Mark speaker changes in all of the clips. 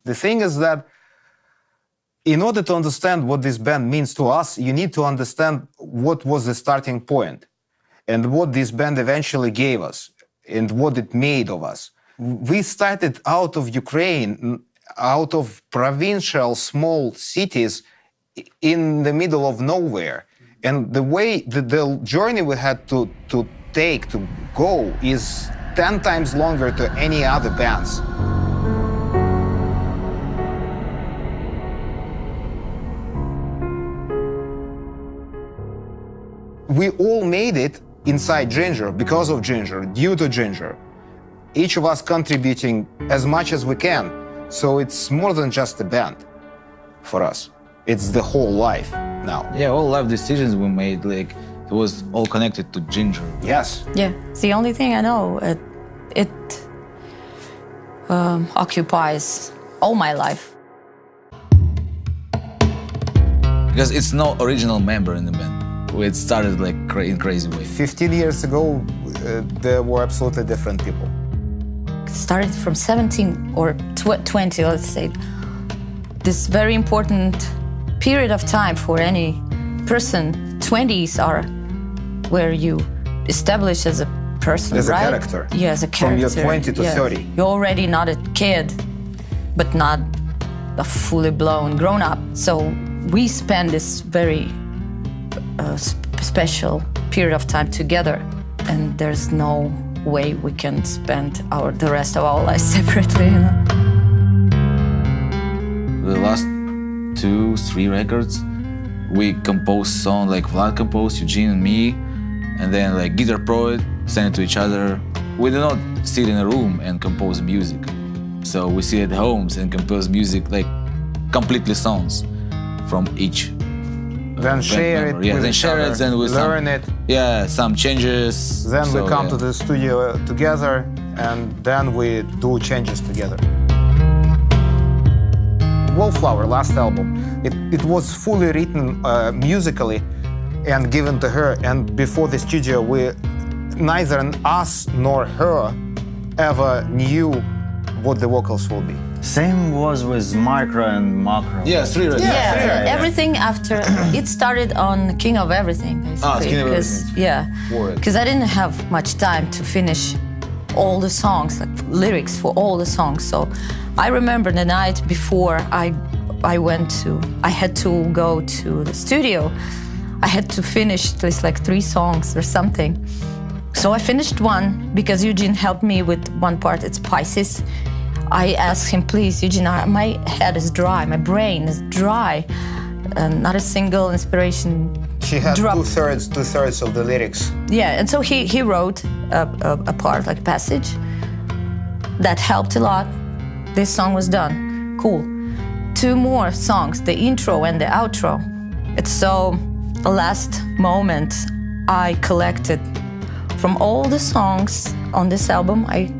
Speaker 1: The thing is that in order to understand what this band means to us, you need to understand what was the starting point and what this band eventually gave us and what it made of us. We started out of Ukraine, out of provincial small cities in the middle of nowhere. And the way, the journey we had to take, to go, is 10 times longer to any other bands. We all made it inside Jinjer, because of Jinjer, due to Jinjer. Each of us contributing as much as we can. So it's more than just a band for us. It's the whole life now.
Speaker 2: Yeah, all life decisions we made, like, it was all connected to Jinjer.
Speaker 1: Yes.
Speaker 3: Yeah, it's the only thing I know. It occupies all my life.
Speaker 2: Because it's no original member in the band. It started like in crazy way.
Speaker 1: 15 years ago, there were absolutely different people.
Speaker 3: It started from 17 or 20, let's say. This very important period of time for any person. 20s are where you establish as a person,
Speaker 1: as
Speaker 3: right?
Speaker 1: a character.
Speaker 3: Yeah, as a character.
Speaker 1: From your 20 to 30.
Speaker 3: You're already not a kid, but not a fully blown grown-up. So we spend this very special period of time together, and there's no way we can spend the rest of our lives separately, you know?
Speaker 2: The last 2-3 records, we composed songs, like Vlad composed, Eugene and me, and then like guitar pro it, send it to each other. We do not sit in a room and compose music. So we sit at homes and compose music, like completely songs from each.
Speaker 1: Then share it
Speaker 2: yeah,
Speaker 1: with
Speaker 2: then
Speaker 1: each
Speaker 2: share
Speaker 1: other,
Speaker 2: it, then we
Speaker 1: learn it.
Speaker 2: Yeah, some changes.
Speaker 1: Then
Speaker 2: so,
Speaker 1: we come
Speaker 2: yeah.
Speaker 1: to the studio together, and then we do changes together. Wallflower, last album, it was fully written musically and given to her. And before the studio, neither us nor her ever knew what the vocals will be.
Speaker 4: Same was with micro and macro.
Speaker 2: Yeah, 3 records.
Speaker 3: Yeah, everything after, it started on King of Everything, basically.
Speaker 2: King of Everything.
Speaker 3: Yeah, because I didn't have much time to finish all the songs, like lyrics for all the songs. So I remember the night before I had to go to the studio. I had to finish at least like 3 songs or something. So I finished one because Eugene helped me with one part, it's Pisces. I asked him, please, Eugene, my head is dry, my brain is dry, not a single inspiration.
Speaker 1: She had
Speaker 3: drop.
Speaker 1: two-thirds of the lyrics.
Speaker 3: Yeah, and so he wrote a part, like a passage, that helped a lot. This song was done, cool. 2 more songs, the intro and the outro. It's so, the last moment I collected from all the songs on this album, I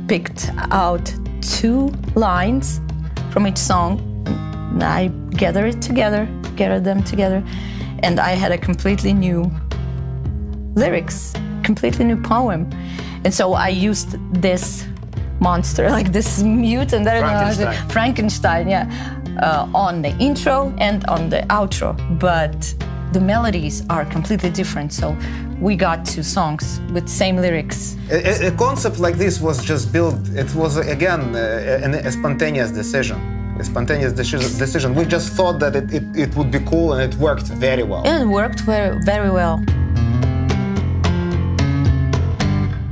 Speaker 3: picked out 2 lines from each song, and I gathered them together, and I had a completely new lyrics, completely new poem. And so I used this monster, like this mutant, I don't know, Frankenstein, yeah, on the intro and on the outro, but the melodies are completely different. So we got 2 songs with same lyrics.
Speaker 1: A concept like this was just built, it was again a spontaneous decision. A spontaneous decision. We just thought that it would be cool, and it worked very well.
Speaker 3: It worked very, very well.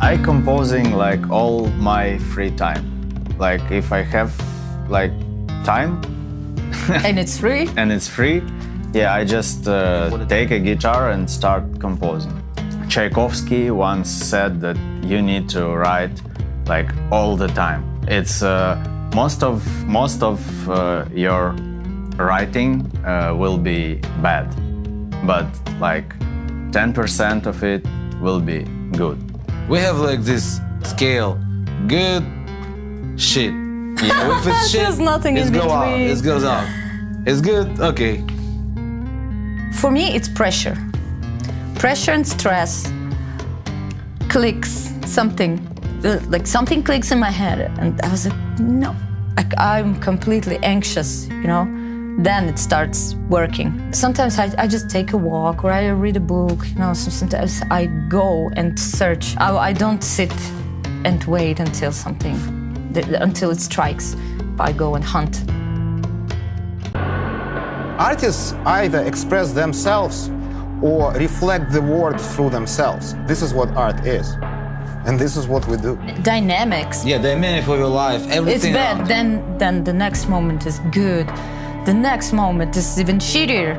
Speaker 4: I composing like all my free time. Like if I have like time
Speaker 3: And it's free?
Speaker 4: and it's free, yeah, I just take a guitar and start composing. Tchaikovsky once said that you need to write like all the time. It's most of your writing will be bad, but like 10% of it will be good.
Speaker 2: We have like this scale, good, shit. Yeah, if it's shit,
Speaker 3: There's nothing
Speaker 2: it
Speaker 3: in
Speaker 2: goes out.
Speaker 3: between.
Speaker 2: It goes out. It's good, okay.
Speaker 3: For me, it's pressure. Pressure and stress. Clicks, something. Like something clicks in my head, and I was like, no, I'm completely anxious, then it starts working. Sometimes I just take a walk or I read a book, sometimes I go and search. I don't sit and wait until until it strikes. I go and hunt.
Speaker 1: Artists either express themselves or reflect the world through themselves. This is what art is. And this is what we do.
Speaker 3: Dynamics.
Speaker 2: Yeah, dynamic of your life,
Speaker 3: It's
Speaker 2: everything.
Speaker 3: bad, then the next moment is good. The next moment is even shittier,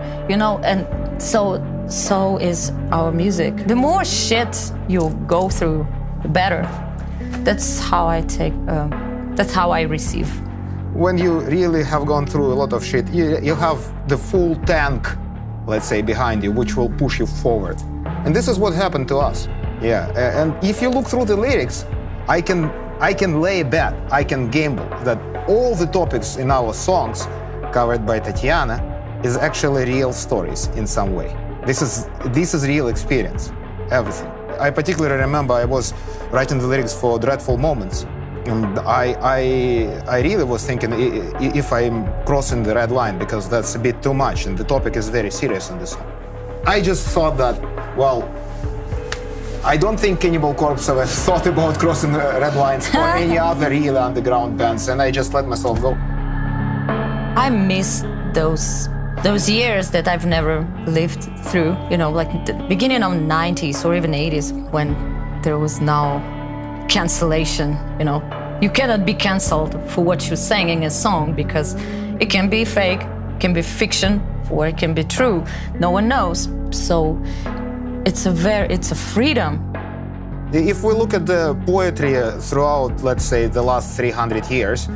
Speaker 3: and so is our music. The more shit you go through, the better. That's how I receive.
Speaker 1: When you really have gone through a lot of shit, you have the full tank, let's say, behind you, which will push you forward. And this is what happened to us. Yeah, and if you look through the lyrics, I can lay a bet, I can gamble that all the topics in our songs covered by Tatiana is actually real stories in some way. This is real experience, everything. I particularly remember I was writing the lyrics for Dreadful Moments, and I really was thinking if I'm crossing the red line, because that's a bit too much, and the topic is very serious in this song. I just thought that, well, I don't think Cannibal Corpse ever thought about crossing the red lines or any other real underground bands, and I just let myself go.
Speaker 3: I miss those years that I've never lived through, like the beginning of 90s or even 80s when there was no cancellation, You cannot be canceled for what you're saying in a song because it can be fake, it can be fiction, or it can be true. No one knows. So it's a freedom.
Speaker 1: If we look at the poetry throughout, let's say, the last 300 years,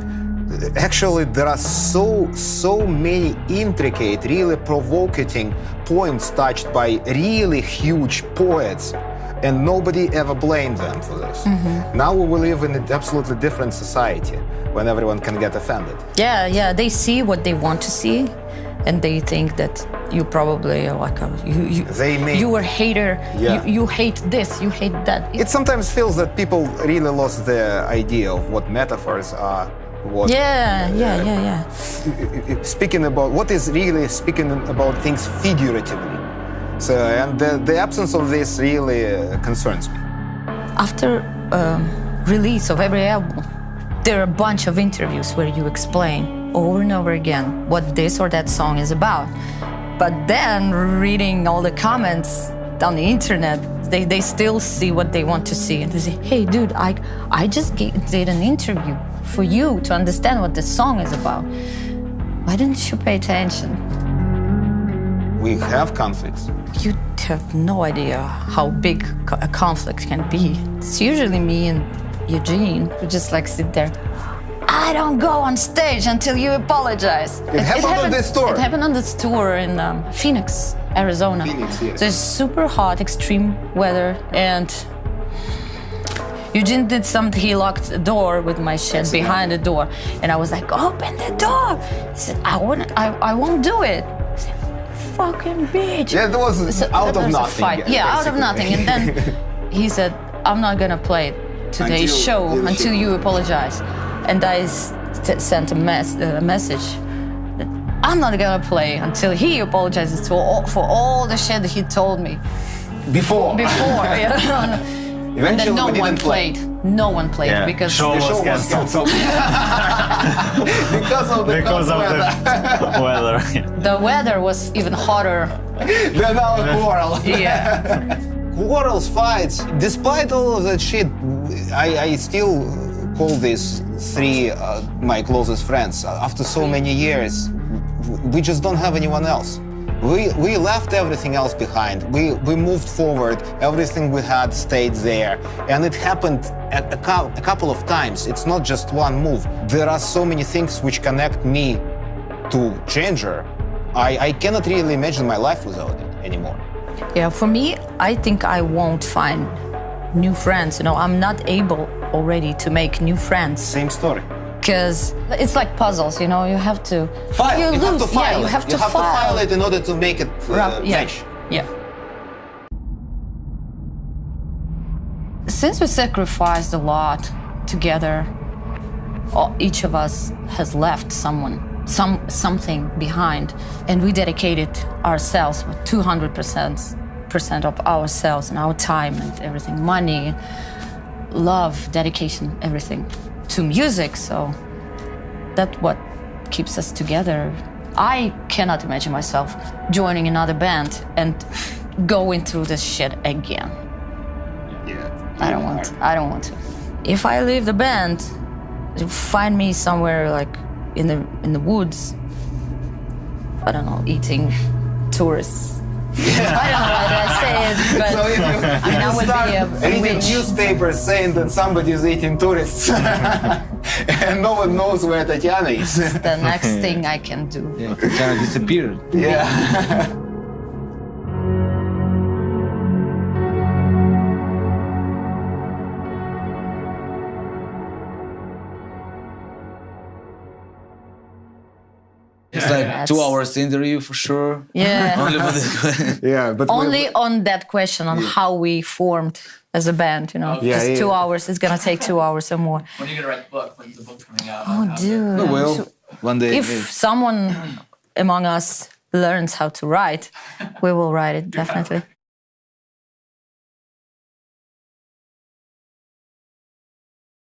Speaker 1: actually there are so many intricate, really provocating points touched by really huge poets, and nobody ever blamed them for this. Mm-hmm. Now we live in an absolutely different society when everyone can get offended.
Speaker 3: Yeah, they see what they want to see, and they think that you probably are like you were a hater.
Speaker 1: Yeah.
Speaker 3: You hate this, you hate that.
Speaker 1: It sometimes feels that people really lost the idea of what metaphors are.
Speaker 3: Yeah.
Speaker 1: Speaking about what is really speaking about things figuratively. So, and the absence of this really concerns me.
Speaker 3: After release of every album, there are a bunch of interviews where you explain over and over again what this or that song is about. But then reading all the comments on the internet, they still see what they want to see. And they say, hey, dude, I just did an interview for you to understand what this song is about. Why didn't you pay attention?
Speaker 1: We have conflicts.
Speaker 3: You have no idea how big a conflict can be. It's usually me and Eugene who just sit there. I don't go on stage until you apologize.
Speaker 1: It happened on this tour.
Speaker 3: It happened on this tour in Phoenix, Arizona.
Speaker 1: Phoenix, yes.
Speaker 3: So it's super hot, extreme weather, and Eugene did something. He locked the door with my shit behind the door, and I was like, "Open the door." He said, "I won't do it." I said, "Fucking bitch!"
Speaker 1: Yeah, that was out of nothing.
Speaker 3: Yeah, out of nothing. And then he said, "I'm not gonna play today's show until you apologize." And I sent a message that I'm not gonna play until he apologizes for all the shit that he told me
Speaker 1: Before.
Speaker 3: Yeah.
Speaker 1: Eventually,
Speaker 3: and then no
Speaker 1: we
Speaker 3: one
Speaker 1: didn't play.
Speaker 3: played. No one played because
Speaker 4: the show was canceled.
Speaker 1: because of the
Speaker 4: weather.
Speaker 3: the weather was even hotter.
Speaker 1: Than our quarrel.
Speaker 3: Yeah.
Speaker 1: Quarrels, fights. Despite all of that shit, I still call these three my closest friends. After so many years, we just don't have anyone else. We left everything else behind. We moved forward. Everything we had stayed there. And it happened a couple of times. It's not just one move. There are so many things which connect me to Jinjer. I cannot really imagine my life without it anymore.
Speaker 3: Yeah, for me, I think I won't find new friends. I'm not able already to make new friends.
Speaker 1: Same story.
Speaker 3: Because it's like puzzles, you have to
Speaker 1: File. You have to file
Speaker 3: you
Speaker 1: it.
Speaker 3: have to
Speaker 1: file it in order to make it match.
Speaker 3: Yeah. Since we sacrificed a lot together, Each of us has left something behind, and we dedicated ourselves with 200% of ourselves and our time and everything, money, love, dedication, everything to music. So that's what keeps us together. I cannot imagine myself joining another band and going through this shit again.
Speaker 1: Yeah.
Speaker 3: I don't want to. If I leave the band, find me somewhere like in the woods, I don't know, eating tourists. I don't know how to say it, but
Speaker 1: So if you,
Speaker 3: I mean, I would be a
Speaker 1: reading
Speaker 3: witch.
Speaker 1: newspapers saying that somebody is eating tourists, and no one knows where Tatiana is.
Speaker 3: The next thing I can do.
Speaker 2: Yeah, Tatiana disappeared.
Speaker 1: Yeah.
Speaker 2: It's like
Speaker 3: That's-
Speaker 2: 2 hours interview for sure.
Speaker 3: Yeah.
Speaker 2: Only for this.
Speaker 1: Yeah, but
Speaker 3: Only on that question on how we formed as a band, you know.
Speaker 1: Yeah,
Speaker 3: Just
Speaker 1: yeah.
Speaker 3: 2 hours. It's gonna take 2 hours or more.
Speaker 5: When are you gonna write the book? When's the book coming out?
Speaker 3: Oh, dude.
Speaker 2: No, well, one day.
Speaker 3: If someone among us learns how to write, we will write it definitely.